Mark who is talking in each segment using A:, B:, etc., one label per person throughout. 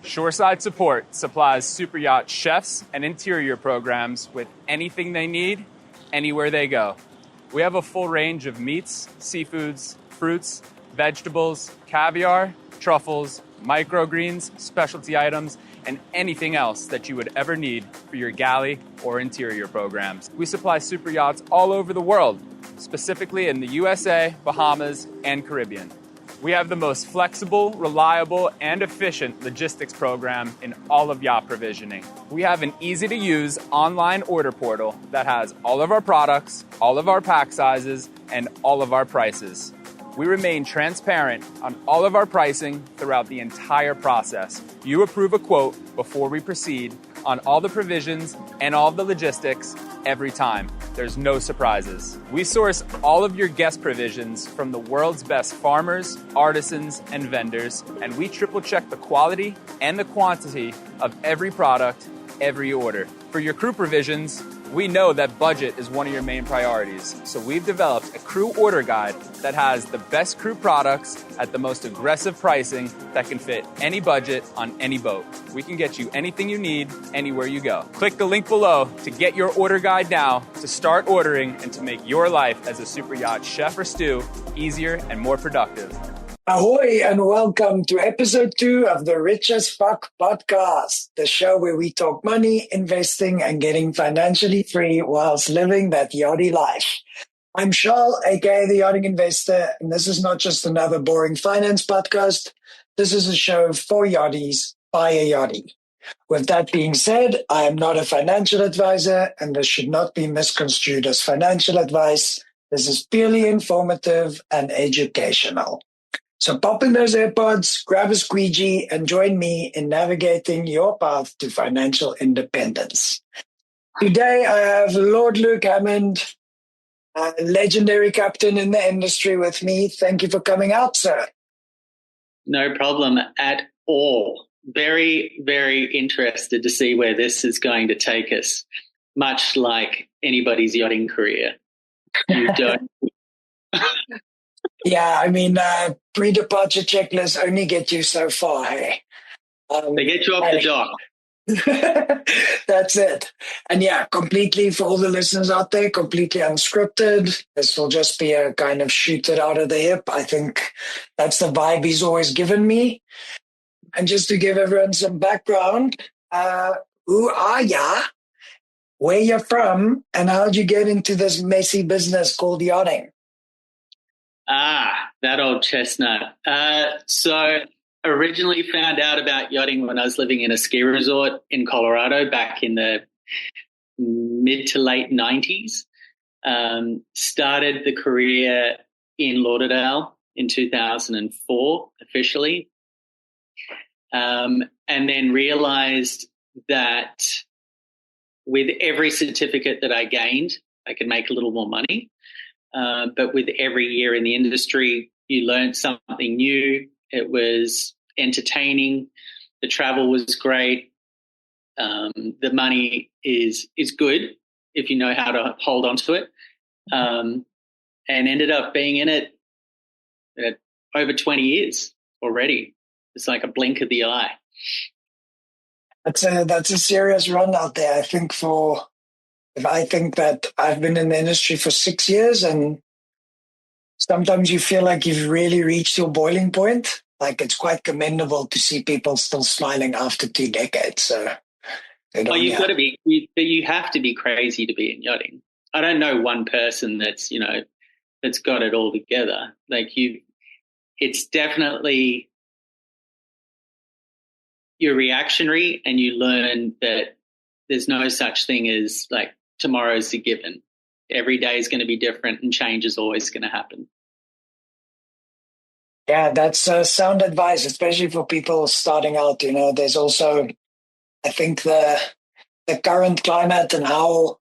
A: Shoreside Support supplies Superyacht chefs and interior programs with anything they need, anywhere they go. We have a full range of meats, seafoods, fruits, vegetables, caviar, truffles, microgreens, specialty items, and anything else that you would ever need for your galley or interior programs. We supply super yachts all over the world, specifically in the USA, Bahamas, and Caribbean. We have the most flexible, reliable, and efficient logistics program in all of yacht provisioning. We have an easy-to-use online order portal that has all of our products, all of our pack sizes, and all of our prices. We remain transparent on all of our pricing throughout the entire process. You approve a quote before we proceed on all the provisions and all of the logistics every time. There's no surprises. We source all of your guest provisions from the world's best farmers, artisans, and vendors, and we triple check the quality and the quantity of every product, every order. For your crew provisions, we know that budget is one of your main priorities, so we've developed a crew order guide that has the best crew products at the most aggressive pricing that can fit any budget on any boat. We can get you anything you need, anywhere you go. Click the link below to get your order guide now, to start ordering, and to make your life as a super yacht chef or stew easier and more productive.
B: Ahoy and welcome to episode 2 of the Rich as Fuck podcast, the show where we talk money, investing, and getting financially free whilst living that yachty life. I'm Charl, aka the Yachting Investor, and this is not just another boring finance podcast. This is a show for yachties by a yachty. With that being said, I am not a financial advisor, and this should not be misconstrued as financial advice. This is purely informative and educational. So pop in those AirPods, grab a squeegee, and join me in navigating your path to financial independence. Today, I have Lord Luke Hammond, a legendary captain in the industry with me. Thank you for coming out, sir.
C: No problem at all. Very, very interested to see where this is going to take us, much like anybody's yachting career. You don't...
B: Yeah, I mean, pre-departure checklists only get you so far, hey?
C: They get you off the dock.
B: That's it. And yeah, completely, for all the listeners out there, completely unscripted. This will just be a kind of shoot it out of the hip. I think that's the vibe he's always given me. And just to give everyone some background, who are ya? Where you from? And how'd you get into this messy business called yachting?
C: That old chestnut. So originally found out about yachting when I was living in a ski resort in Colorado back in the mid to late 90s. Started the career in Lauderdale in 2004 officially. And then realized that with every certificate that I gained, I could make a little more money. But with every year in the industry, you learned something new. It was entertaining. The travel was great. The money is good if you know how to hold on to it. And ended up being in it over 20 years already. It's like a blink of the eye.
B: That's a serious run out there. I think that I've been in the industry for 6 years, and sometimes you feel like you've really reached your boiling point. Like, it's quite commendable to see people still smiling after 2 decades. So,
C: you have to be crazy to be in yachting. I don't know one person that's got it all together. It's definitely, you're reactionary, and you learn that there's no such thing as like tomorrow's a given. Every day is going to be different, and change is always going to happen.
B: Yeah, that's sound advice, especially for people starting out. There's also, I think, the current climate and how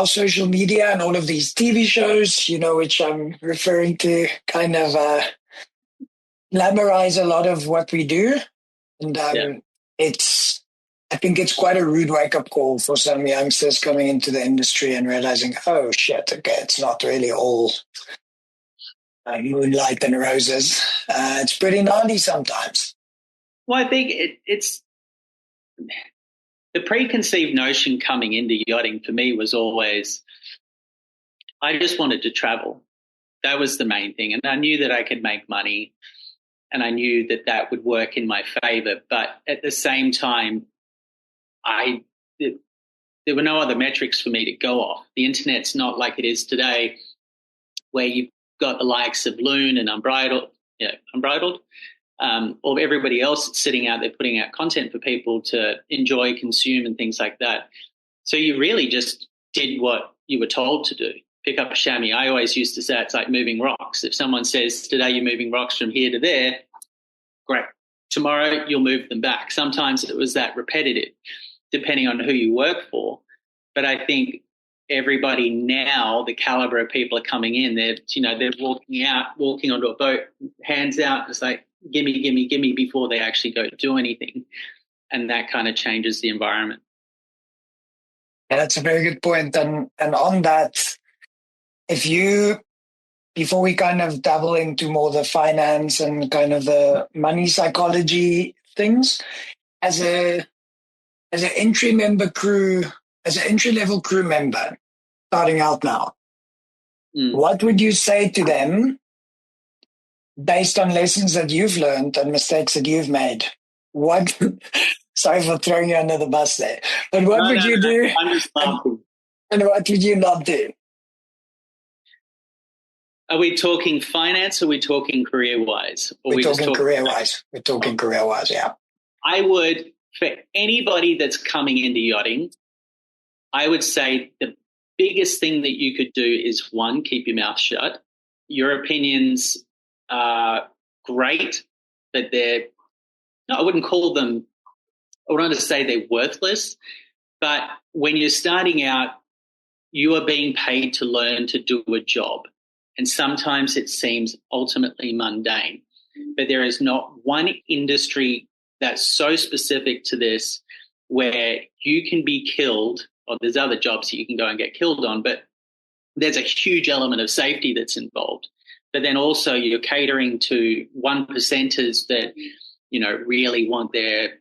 B: social media and all of these TV shows, which I'm referring to, kind of glamorize a lot of what we do. And I think it's quite a rude wake-up call for some youngsters coming into the industry and realizing, oh, shit, okay, it's not really all moonlight and roses. It's pretty gnarly sometimes.
C: Well, I think it's the preconceived notion coming into yachting for me was always I just wanted to travel. That was the main thing. And I knew that I could make money and I knew that that would work in my favor. But at the same time, there were no other metrics for me to go off. The internet's not like it is today where you've got the likes of Loon and Unbridled, or everybody else sitting out there putting out content for people to enjoy, consume, and things like that. So you really just did what you were told to do. Pick up a chamois. I always used to say it's like moving rocks. If someone says, today you're moving rocks from here to there, great. Tomorrow you'll move them back. Sometimes it was that repetitive, depending on who you work for. But I think everybody now, the caliber of people are coming in, they're walking onto a boat, hands out, it's like, gimme, gimme, gimme before they actually go do anything. And that kind of changes the environment.
B: Yeah, that's a very good point. And on that, before we kind of dabble into more the finance and kind of the money psychology things, as an entry level crew member starting out now, what would you say to them based on lessons that you've learned and mistakes that you've made? Sorry for throwing you under the bus there, but what would you do?
C: I'm just laughing.
B: And what would you not do?
C: Are we talking finance or are we talking career-wise?
B: We're talking career-wise. We're talking career-wise, yeah.
C: I would, for anybody that's coming into yachting, I would say the biggest thing that you could do is, one, keep your mouth shut. Your opinions are great, but I wouldn't to say they're worthless, but when you're starting out, you are being paid to learn to do a job. And sometimes it seems ultimately mundane. But there is not one industry that's so specific to this where you can be killed, or there's other jobs that you can go and get killed on, but there's a huge element of safety that's involved. But then also you're catering to 1%ers that, really want their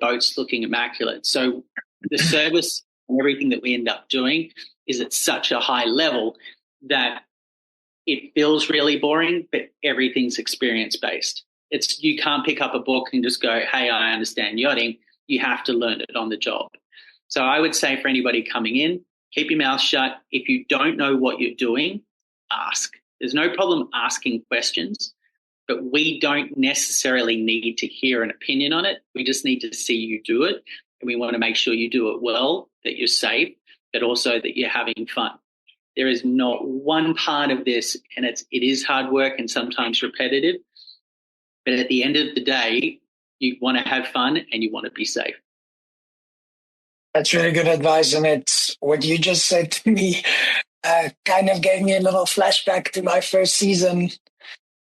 C: boats looking immaculate. So the service and everything that we end up doing is at such a high level that it feels really boring, but everything's experience-based. You can't pick up a book and just go, hey, I understand yachting. You have to learn it on the job. So I would say for anybody coming in, keep your mouth shut. If you don't know what you're doing, ask. There's no problem asking questions, but we don't necessarily need to hear an opinion on it. We just need to see you do it, and we want to make sure you do it well, that you're safe, but also that you're having fun. There is not one part of this, and it is hard work and sometimes repetitive, but at the end of the day, you want to have fun and you want to be safe.
B: That's really good advice, and it's what you just said to me kind of gave me a little flashback to my first season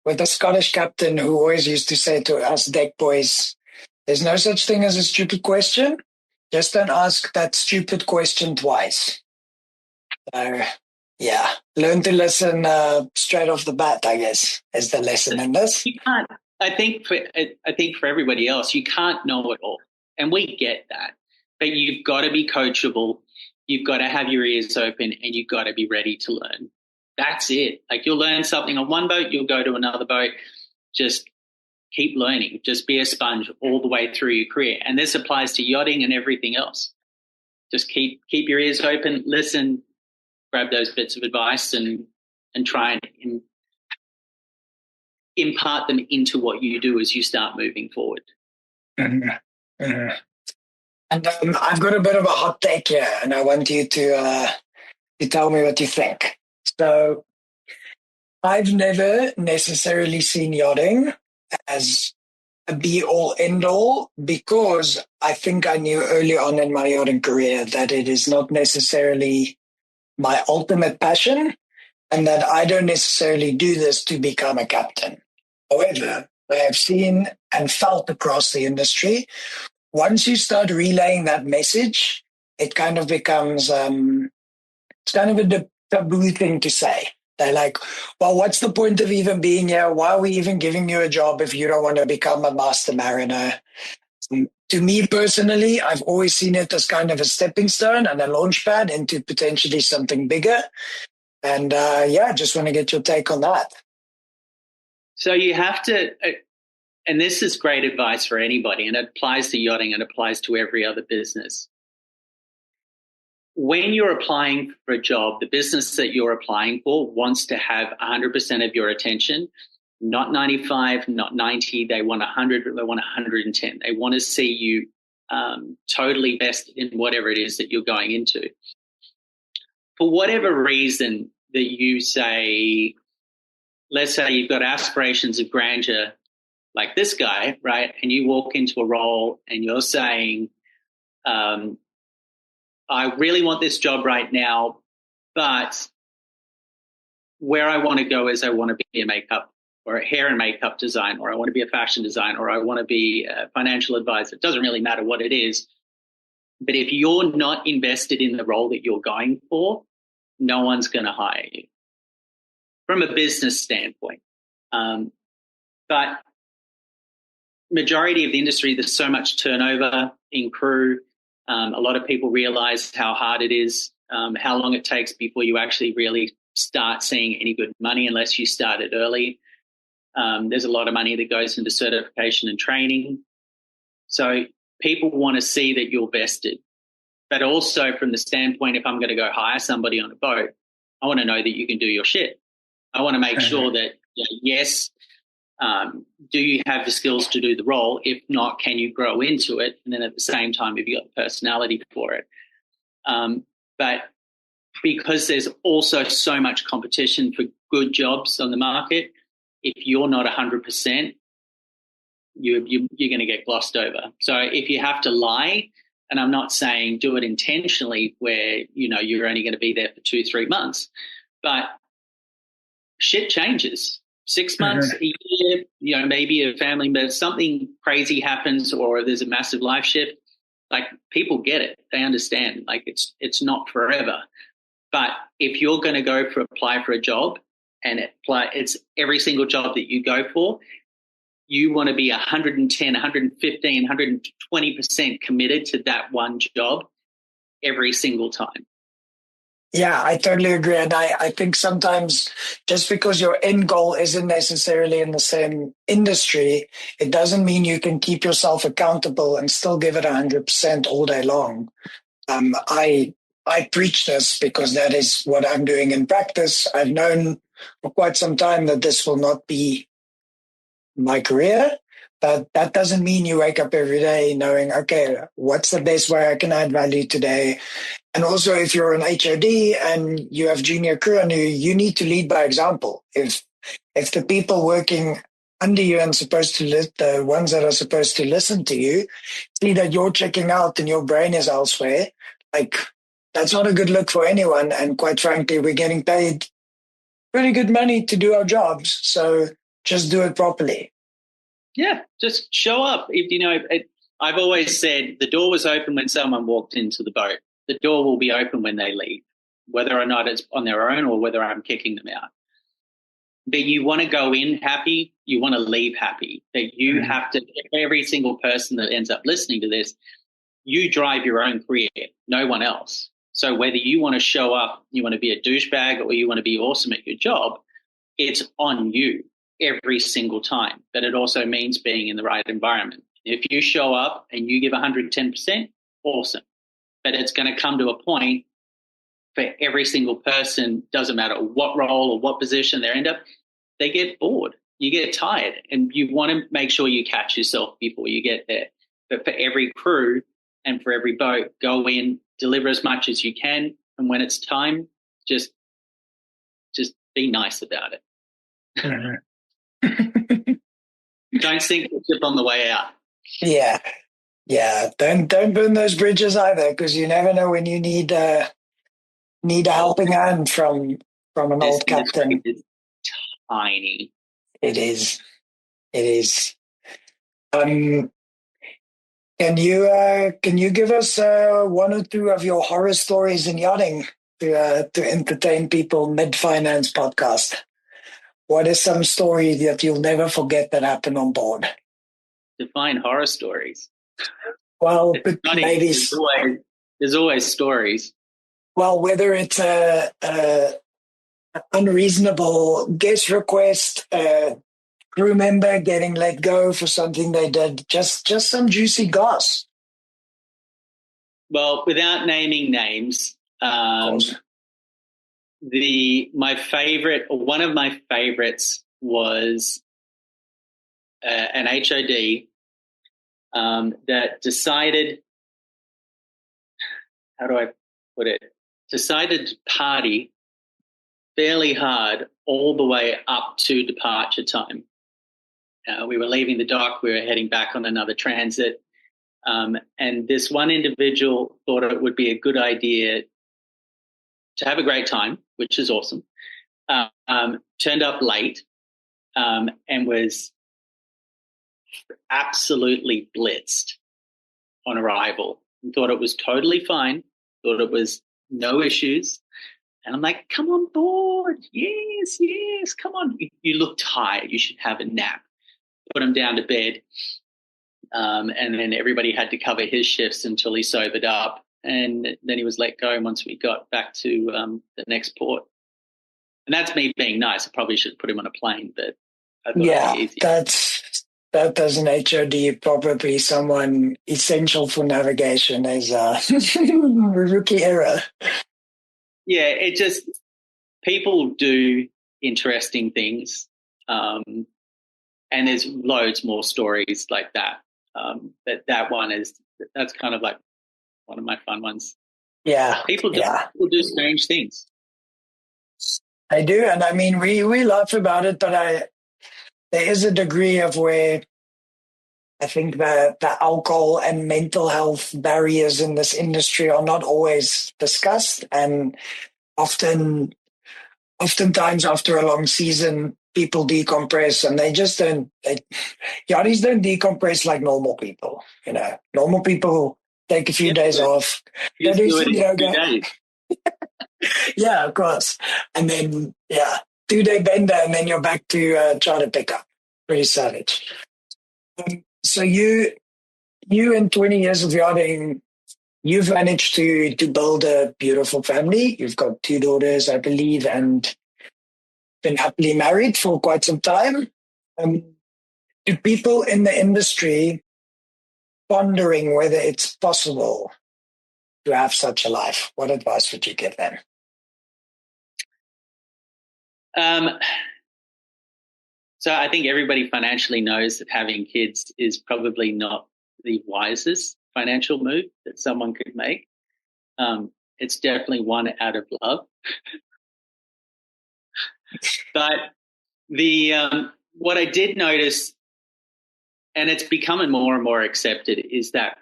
B: with a Scottish captain who always used to say to us deck boys, there's no such thing as a stupid question. Just don't ask that stupid question twice. So, yeah, learn to listen straight off the bat, I guess, is the lesson in this.
C: You can't. I think for everybody else, you can't know it all, and we get that. But you've got to be coachable. You've got to have your ears open, and you've got to be ready to learn. That's it. Like, you'll learn something on one boat, you'll go to another boat. Just keep learning. Just be a sponge all the way through your career. And this applies to yachting and everything else. Just keep your ears open, listen, grab those bits of advice and try and impart them into what you do as you start moving forward.
B: Mm-hmm. Mm-hmm. And I've got a bit of a hot take here, and I want you to tell me what you think. So I've never necessarily seen yachting as a be-all, end-all, because I think I knew early on in my yachting career that it is not necessarily my ultimate passion, and that I don't necessarily do this to become a captain. However, I have seen and felt across the industry, once you start relaying that message, it kind of becomes it's kind of a taboo thing to say. They're like, well, what's the point of even being here? Why are we even giving you a job if you don't want to become a master mariner? To me personally, I've always seen it as kind of a stepping stone and a launch pad into potentially something bigger. And just want to get your take on that.
C: So you have to, and this is great advice for anybody, and it applies to yachting and applies to every other business. When you're applying for a job, the business that you're applying for wants to have 100% of your attention, not 95, not 90. They want 100, they want 110. They want to see you totally vested in whatever it is that you're going into. For whatever reason that you say, let's say you've got aspirations of grandeur like this guy, right? And you walk into a role and you're saying, I really want this job right now, but where I want to go is I want to be a makeup or a hair and makeup designer, or I want to be a fashion designer, or I want to be a financial advisor. It doesn't really matter what it is. But if you're not invested in the role that you're going for, no one's going to hire you from a business standpoint. But majority of the industry, there's so much turnover in crew. A lot of people realize how hard it is, how long it takes before you actually really start seeing any good money unless you start it early. There's a lot of money that goes into certification and training. So people want to see that you're vested. But also from the standpoint, if I'm going to go hire somebody on a boat, I want to know that you can do your shit. I want to make sure that, yes, do you have the skills to do the role? If not, can you grow into it? And then at the same time, have you got the personality for it? But because there's also so much competition for good jobs on the market, if you're not 100%, you're going to get glossed over. So if you have to lie, and I'm not saying do it intentionally where, you're only going to be there for 2-3 months, but shit changes. 6 months, a year, maybe a family, but if something crazy happens or there's a massive life shift, like people get it. They understand, like it's not forever. But if you're going to apply for a job and it's every single job that you go for, you want to be 110, 115, 120% committed to that one job every single time.
B: Yeah, I totally agree. And I think sometimes just because your end goal isn't necessarily in the same industry, it doesn't mean you can keep yourself accountable and still give it 100% all day long. I preach this because that is what I'm doing in practice. I've known for quite some time that this will not be my career, but that doesn't mean you wake up every day knowing, okay, what's the best way I can add value today? And also, if you're an HOD and you have junior crew under you, you need to lead by example. If the people working under you and the ones that are supposed to listen to you, see that you're checking out and your brain is elsewhere, like that's not a good look for anyone. And quite frankly, we're getting paid pretty good money to do our jobs, so just do it properly.
C: Yeah, just show up. I've always said the door was open when someone walked into the boat. The door will be open when they leave, whether or not it's on their own or whether I'm kicking them out. But you want to go in happy, you want to leave happy. That you have to, every single person that ends up listening to this, you drive your own career, no one else. So whether you want to show up, you want to be a douchebag, or you want to be awesome at your job, it's on you every single time. But it also means being in the right environment. If you show up and you give 110%, awesome. But it's going to come to a point for every single person, doesn't matter what role or what position they end up, they get bored. You get tired, and you want to make sure you catch yourself before you get there. But for every crew and for every boat, go in, deliver as much as you can, and when it's time, just be nice about it. Don't sink the ship on the way out.
B: Yeah. Don't burn those bridges either, because you never know when you need a helping hand from an old captain.
C: Is tiny.
B: It is. Can you give us one or two of your horror stories in yachting? to entertain people mid-finance podcast. What is some story that you'll never forget that happened on board?
C: Define horror stories.
B: Well,
C: It's
B: but
C: funny.
B: maybe
C: There's always stories.
B: well, whether it's a unreasonable guest request, crew member getting let go for something they did, just some juicy goss.
C: Well, without naming names,
B: Of course.
C: one of my favorites was an HOD that decided, how do I put it, decided to party fairly hard all the way up to departure time. We were leaving the dock, we were heading back on another transit, and this one individual thought it would be a good idea to have a great time, which is awesome, turned up late and was absolutely blitzed on arrival and thought it was totally fine, thought it was no issues. And I'm like, come on board. Yes, come on. You look tired. You should have a nap. Put him down to bed. And then everybody had to cover his shifts until he sobered up. And then he was let go once we got back to the next port. And that's me being nice. I probably should put him on a plane, but I thought it'd be easy.
B: That as an HOD, probably someone essential for navigation is a rookie error.
C: Yeah, it just, people do interesting things. And there's loads more stories like that. But that's kind of like one of my fun ones.
B: Yeah.
C: People do strange things.
B: I do. And I mean, we laugh about it, but there is a degree of where I think the alcohol and mental health barriers in this industry are not always discussed. And oftentimes after a long season, people decompress and they just don't, yachties don't decompress like normal people. You know, normal people take a few days off.
C: You do it in 2 days.
B: Yeah, of course. And then, 2-day bender and then you're back to charter pickup. Pretty savage. So you in 20 years of yachting, you've managed to build a beautiful family. You've got 2 daughters, I believe, and been happily married for quite some time. Do people in the industry pondering whether it's possible to have such a life? What advice would you give them?
C: So I think everybody financially knows that having kids is probably not the wisest financial move that someone could make. It's definitely one out of love. But what I did notice, and it's becoming more and more accepted, is that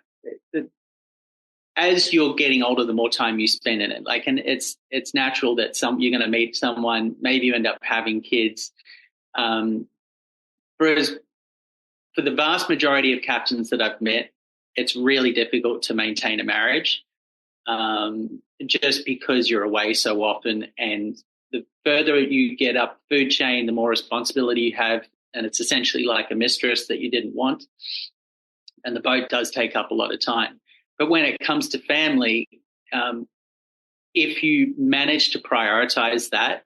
C: as you're getting older, the more time you spend in it. And it's natural that you're going to meet someone, maybe you end up having kids. Whereas for the vast majority of captains that I've met, it's really difficult to maintain a marriage, just because you're away so often. And the further you get up the food chain, the more responsibility you have, and it's essentially like a mistress that you didn't want. And the boat does take up a lot of time. But when it comes to family, if you manage to prioritize that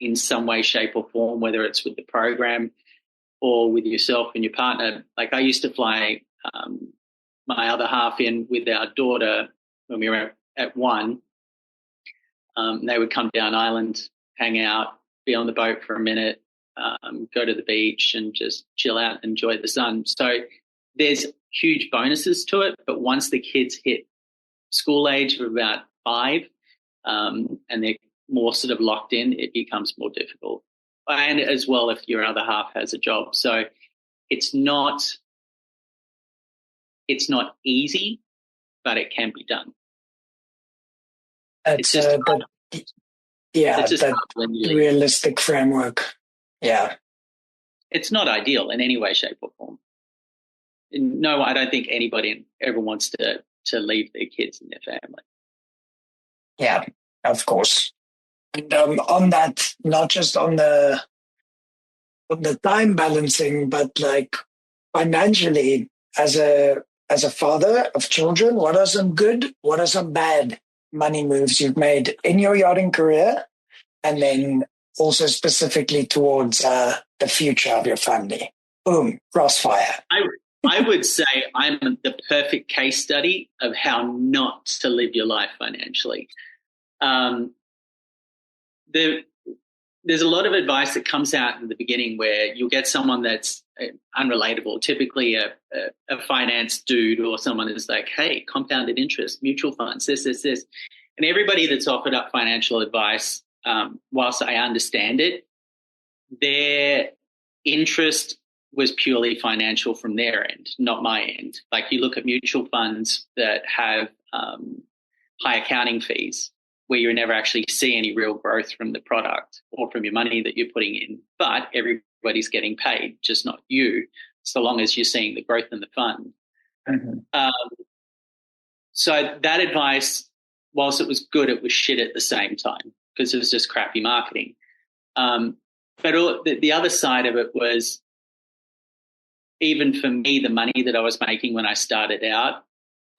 C: in some way, shape or form, whether it's with the program or with yourself and your partner, like I used to fly my other half in with our daughter when we were at 1. They would come down island, hang out, be on the boat for a minute, go to the beach and just chill out and enjoy the sun. So there's huge bonuses to it, but once the kids hit school age of about 5 and they're more sort of locked in, it becomes more difficult. And as well if your other half has a job. So it's not easy, but it can be done.
B: It's just that realistic framework. Yeah.
C: It's not ideal in any way, shape or form. No, I don't think anybody ever wants to leave their kids and their family.
B: Yeah. Of course. And on that, not just on the time balancing, but like financially, as a father of children, what are some good, what are some bad money moves you've made in your yachting career, and then also specifically towards the future of your family? Boom, crossfire.
C: I would say I'm the perfect case study of how not to live your life financially. There's a lot of advice that comes out in the beginning where you'll get someone that's unrelatable, typically a finance dude or someone who's like, hey, compounded interest, mutual funds, this. And everybody that's offered up financial advice, whilst I understand it, their interest was purely financial from their end, not my end. Like you look at mutual funds that have high accounting fees where you never actually see any real growth from the product or from your money that you're putting in, but everybody's getting paid, just not you, so long as you're seeing the growth in the fund. Mm-hmm. So that advice, whilst it was good, it was shit at the same time because it was just crappy marketing. But the other side of it was, even for me, the money that I was making when I started out,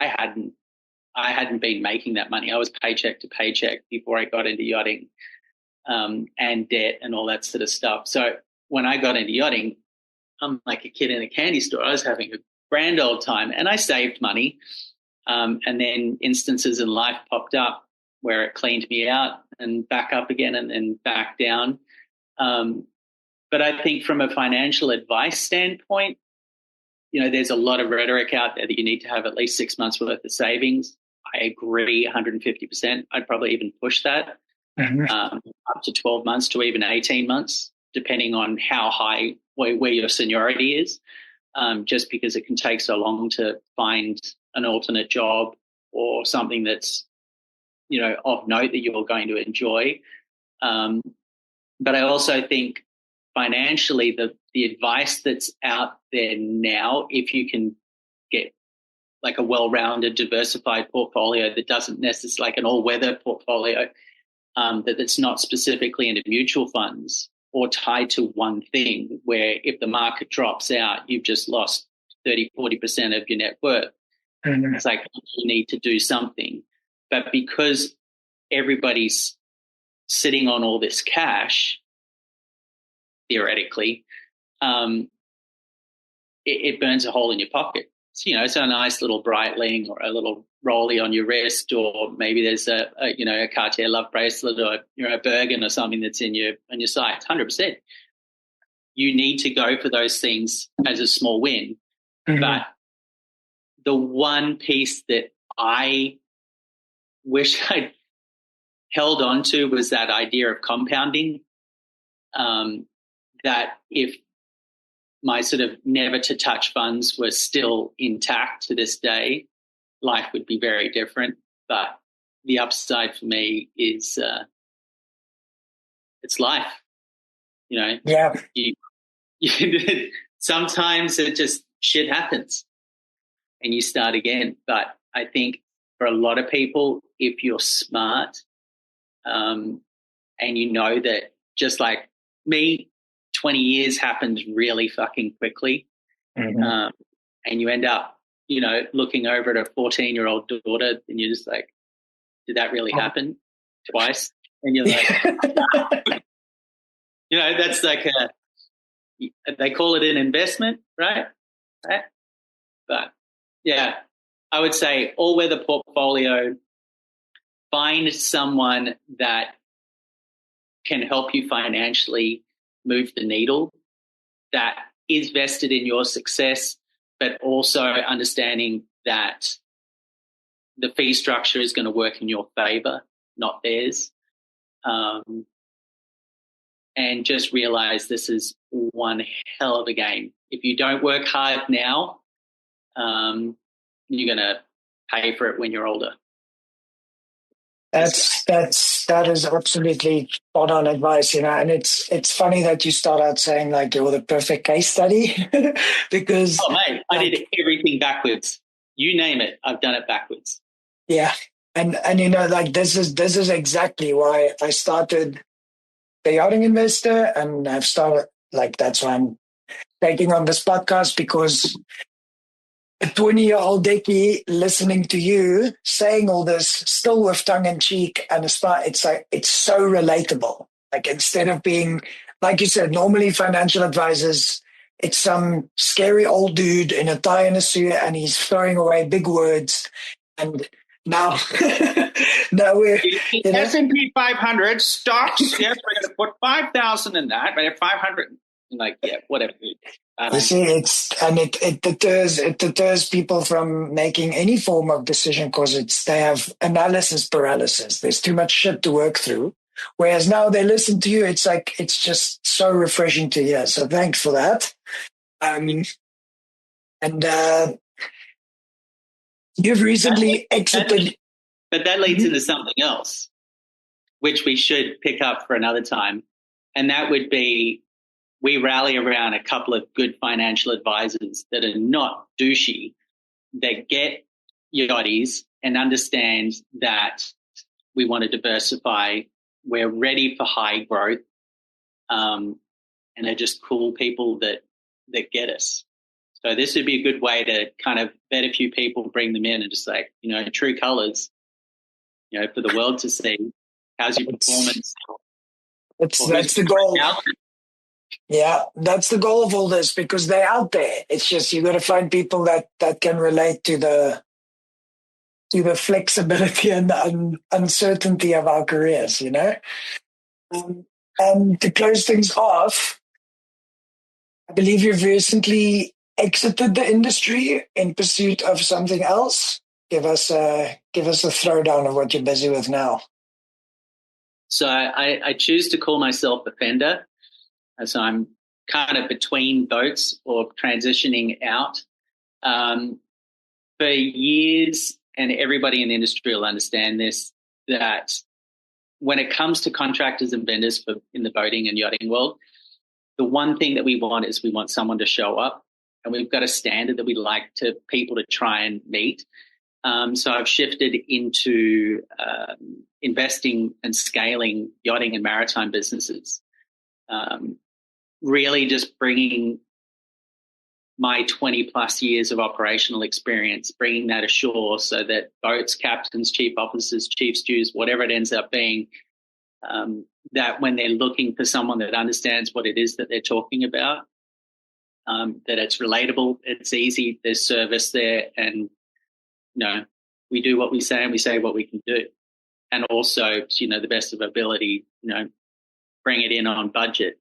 C: I hadn't been making that money. I was paycheck to paycheck before I got into yachting, and debt and all that sort of stuff. So when I got into yachting, I'm like a kid in a candy store. I was having a grand old time, and I saved money. And then instances in life popped up where it cleaned me out and back up again and then back down. But I think from a financial advice standpoint, there's a lot of rhetoric out there that you need to have at least 6 months worth of savings. I agree 150%. I'd probably even push that up to 12 months to even 18 months, depending on how high, where your seniority is, just because it can take so long to find an alternate job or something that's, of note that you're going to enjoy. But I also think financially, the advice that's out there now, if you can get like a well-rounded, diversified portfolio that doesn't necessarily, like an all-weather portfolio, that's not specifically into mutual funds or tied to one thing, where if the market drops out, you've just lost 30-40% of your net worth. Mm-hmm. It's like you need to do something. But because everybody's sitting on all this cash, theoretically, it burns a hole in your pocket. It's a nice little Breitling or a little rolly on your wrist, or maybe there's a Cartier love bracelet or a Bergen or something that's in your sights. 100%. You need to go for those things as a small win. Mm-hmm. But the one piece that I wish I'd held on to was that idea of compounding. That if my sort of never to touch funds were still intact to this day, life would be very different. But the upside for me is it's life.
B: Yeah.
C: Sometimes it just shit happens and you start again. But I think for a lot of people, if you're smart, and that just like me, 20 years happens really fucking quickly. Mm-hmm. And you end up, looking over at a 14-year-old daughter and you're just like, did that really happen twice? And you're like, that's like they call it an investment, right? But yeah, I would say all-weather portfolio, find someone that can help you financially move the needle, that is vested in your success, but also understanding that the fee structure is going to work in your favor, not theirs. And just realize this is one hell of a game. If you don't work hard now, you're going to pay for it when you're older.
B: That is absolutely spot on advice, and it's funny that you start out saying like you're the perfect case study because
C: mate, I did everything backwards. You name it, I've done it backwards.
B: Yeah, And like this is exactly why I started the Yachting Investor, and I've started like that's why I'm taking on this podcast, because a 20-year-old Dickie listening to you saying all this, still with tongue in cheek and a smile, it's like it's so relatable. Like instead of being, like you said, normally financial advisors, it's some scary old dude in a tie and a suit, and he's throwing away big words. And now, now we're
C: S&P 500 stocks. Yes, we're going to put 5,000 in that. But 500, like whatever.
B: You see, it deters people from making any form of decision, because they have analysis paralysis. There's too much shit to work through. Whereas now they listen to you, it's like it's just so refreshing to hear. So thanks for that. You've recently exited.
C: But that leads into something else, which we should pick up for another time, and that would be, we rally around a couple of good financial advisors that are not douchey, that get yachties and understand that we want to diversify. We're ready for high growth, and they're just cool people that get us. So this would be a good way to kind of vet a few people, bring them in, and just like, true colors, for the world to see. How's your performance?
B: That's the goal. Yeah, that's the goal of all this, because they're out there. It's just you got to find people that can relate to the flexibility and the uncertainty of our careers, And to close things off, I believe you've recently exited the industry in pursuit of something else. Give us a throwdown of what you're busy with now.
C: So I choose to call myself a fender. So I'm kind of between boats or transitioning out. For years, and everybody in the industry will understand this, that when it comes to contractors and vendors in the boating and yachting world, the one thing that we want is we want someone to show up, and we've got a standard that we like people to try and meet. So I've shifted into investing and scaling yachting and maritime businesses. Really just bringing my 20 plus years of operational experience, bringing that ashore so that boats, captains, chief officers, chief stewards, whatever it ends up being, that when they're looking for someone that understands what it is that they're talking about, that it's relatable, it's easy, there's service there, and we do what we say and we say what we can do. And also, the best of ability, bring it in on budget,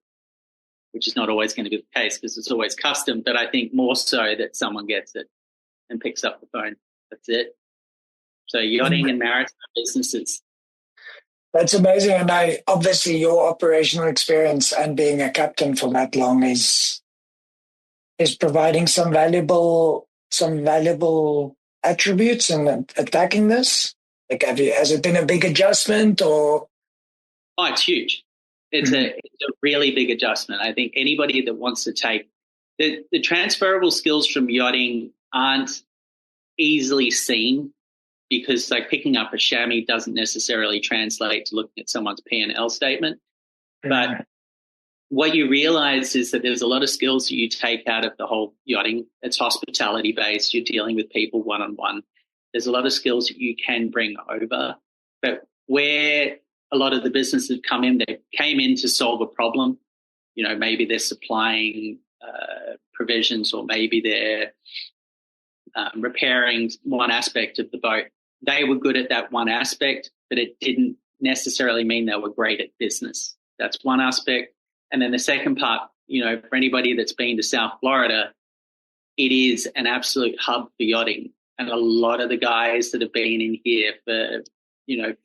C: which is not always going to be the case because it's always custom, but I think more so that someone gets it and picks up the phone. That's it. So yachting and maritime businesses.
B: That's amazing. And obviously your operational experience and being a captain for that long is providing some valuable attributes in attacking this. Like, has it been a big adjustment or?
C: Oh, it's huge. It's a really big adjustment. I think anybody that wants to take the transferable skills from yachting aren't easily seen, because like picking up a chamois doesn't necessarily translate to looking at someone's P&L statement. But what you realize is that there's a lot of skills that you take out of the whole yachting. It's hospitality based. You're dealing with people one-on-one. There's a lot of skills that you can bring over. But where a lot of the businesses come in, they came in to solve a problem. Maybe they're supplying provisions, or maybe they're repairing one aspect of the boat. They were good at that one aspect, but it didn't necessarily mean they were great at business. That's one aspect. And then the second part, for anybody that's been to South Florida, it is an absolute hub for yachting. And a lot of the guys that have been in here for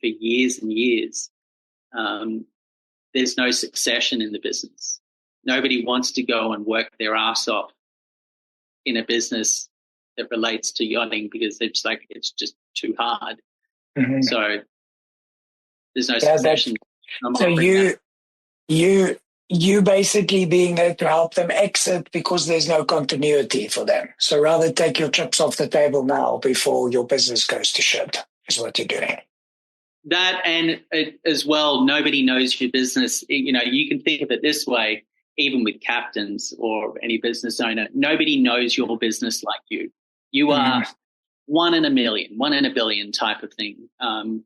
C: years and years, there's no succession in the business. Nobody wants to go and work their ass off in a business that relates to yachting, because it's just too hard. So there's no succession.
B: So you basically being there to help them exit because there's no continuity for them. So rather take your chips off the table now before your business goes to shit. is what you're doing.
C: That, and as well, nobody knows your business. You know, you can think of it this way, even with captains or any business owner, nobody knows your business like you. You are one in a million, one in a billion type of thing,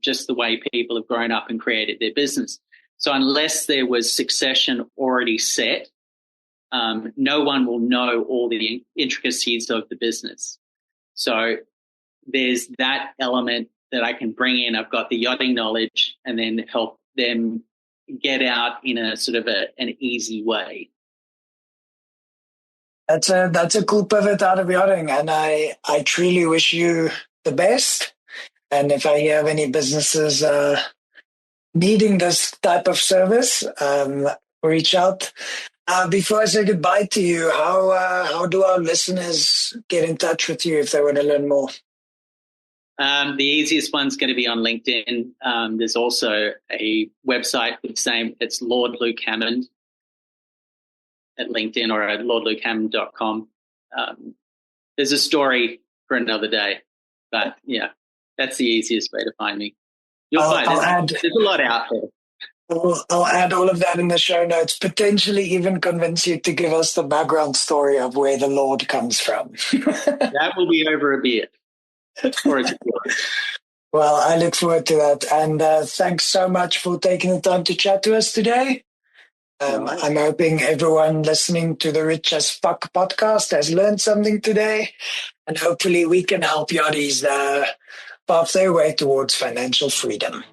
C: just the way people have grown up and created their business. So unless there was succession already set, no one will know all the intricacies of the business. So there's that element that I can bring in. I've got the yachting knowledge and then help them get out in a sort of an easy way.
B: That's a cool pivot out of yachting, and I truly wish you the best. And if I hear of any businesses needing this type of service, reach out. Before I say goodbye to you, how do our listeners get in touch with you if they want to learn more?
C: The easiest one's going to be on LinkedIn. There's also a website with the same. It's Lord Luke Hammond at LinkedIn or at lordlukehammond.com. There's a story for another day, but yeah, that's the easiest way to find me. You'll find there's a lot out there.
B: I'll add all of that in the show notes, potentially even convince you to give us the background story of where the Lord comes from.
C: That will be over a beer.
B: Well, I look forward to that. And thanks so much for taking the time to chat to us today. I'm hoping everyone listening to the Rich as Fuck podcast has learned something today. And hopefully we can help yachties path their way towards financial freedom.